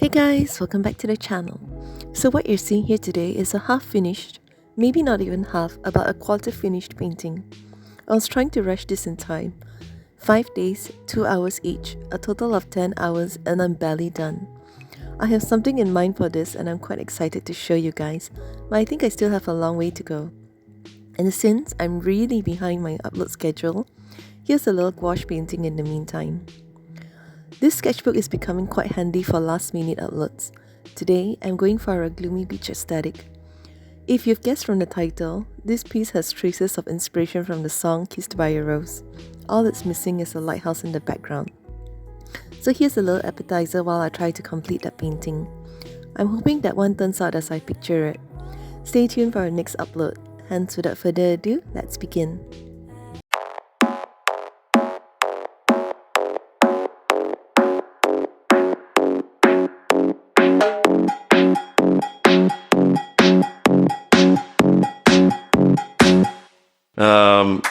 Hey guys, welcome back to the channel. So what you're seeing here today is a half-finished, maybe not even half, about a quarter-finished painting. I was trying to rush this in time. 5 days, 2 hours each, a total of 10 hours, and I'm barely done. I have something in mind for this and I'm quite excited to show you guys, but I think I still have a long way to go. And since I'm really behind my upload schedule, here's a little gouache painting in the meantime. This sketchbook is becoming quite handy for last-minute uploads. Today, I'm going for a gloomy beach aesthetic. If you've guessed from the title, this piece has traces of inspiration from the song Kissed by a Rose. All that's missing is a lighthouse in the background. So here's a little appetizer while I try to complete that painting. I'm hoping that one turns out as I picture it. Stay tuned for our next upload. Hence, without further ado, let's begin. Um,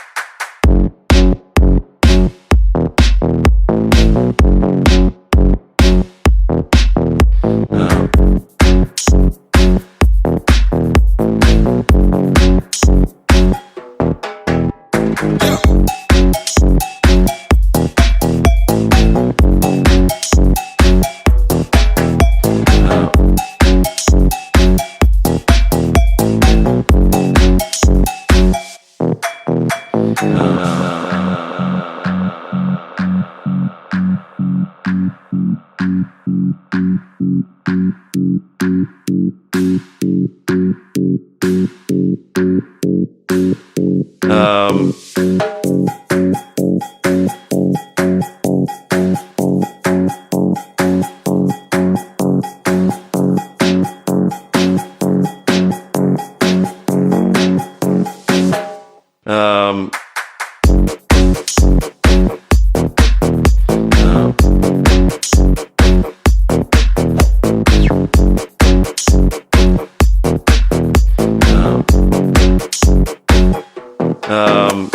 um, um, um,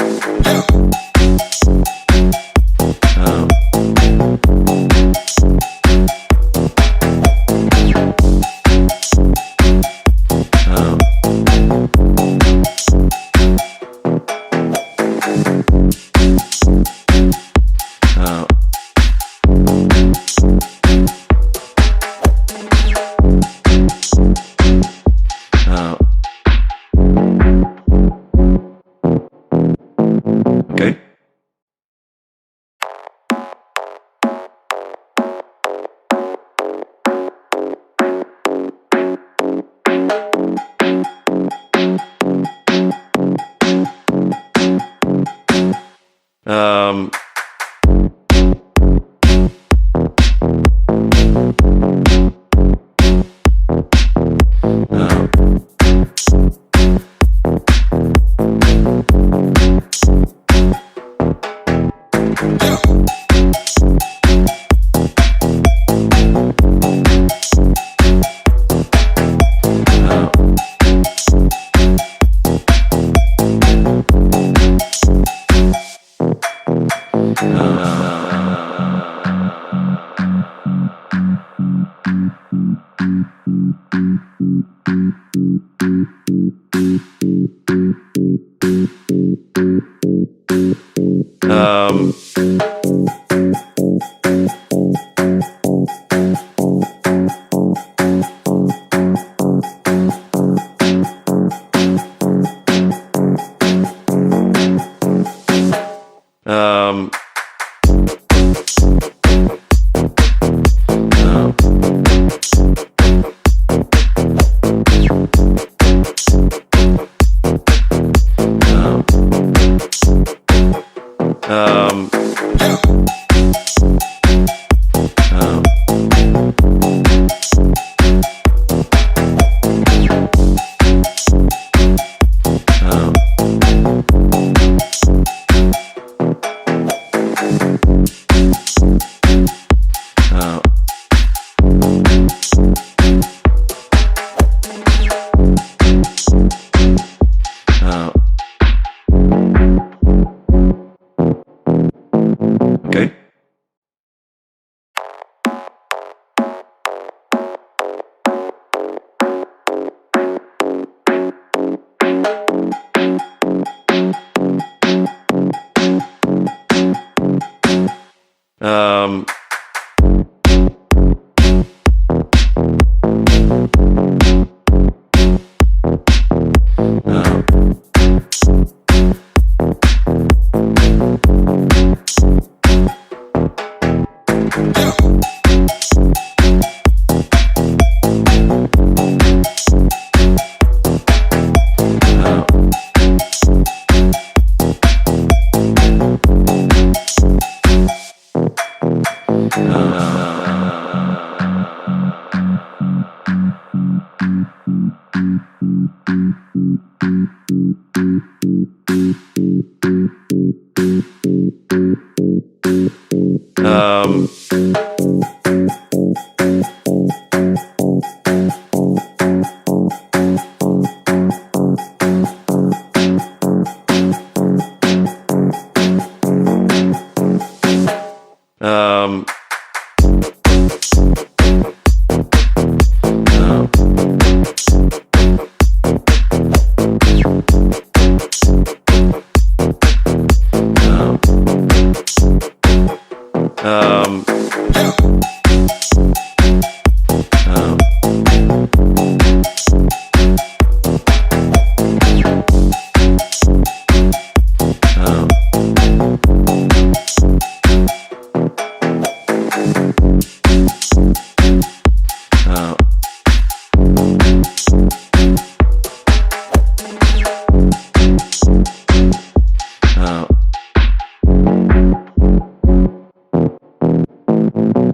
okay. Um, um, um, um, okay. Um, um, um, um,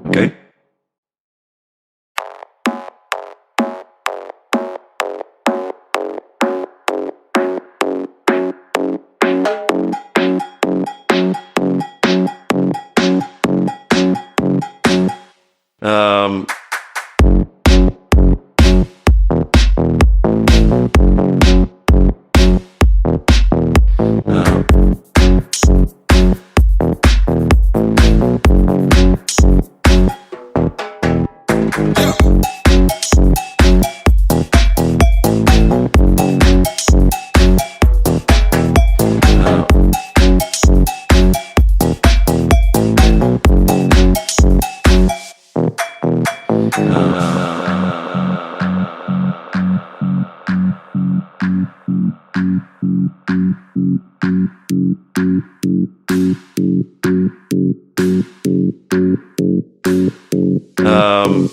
okay. Um, um,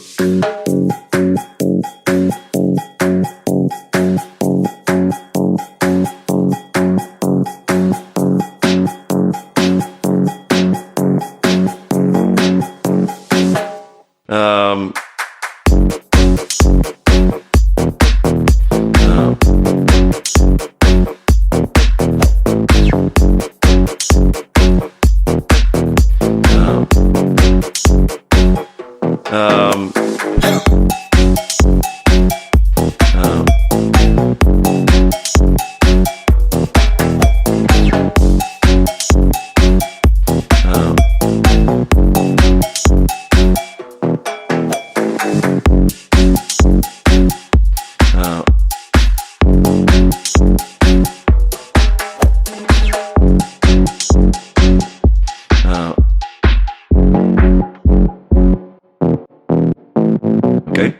um, um, okay.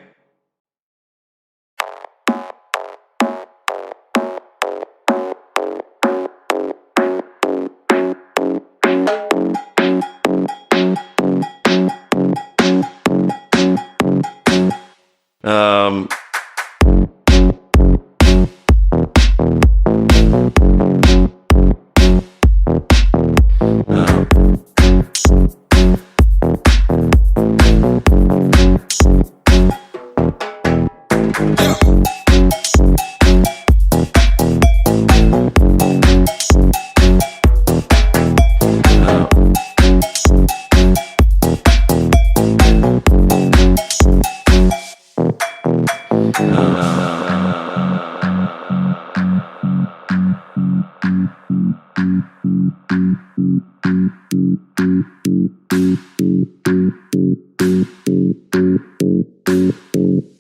Um,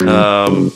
um,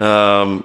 um,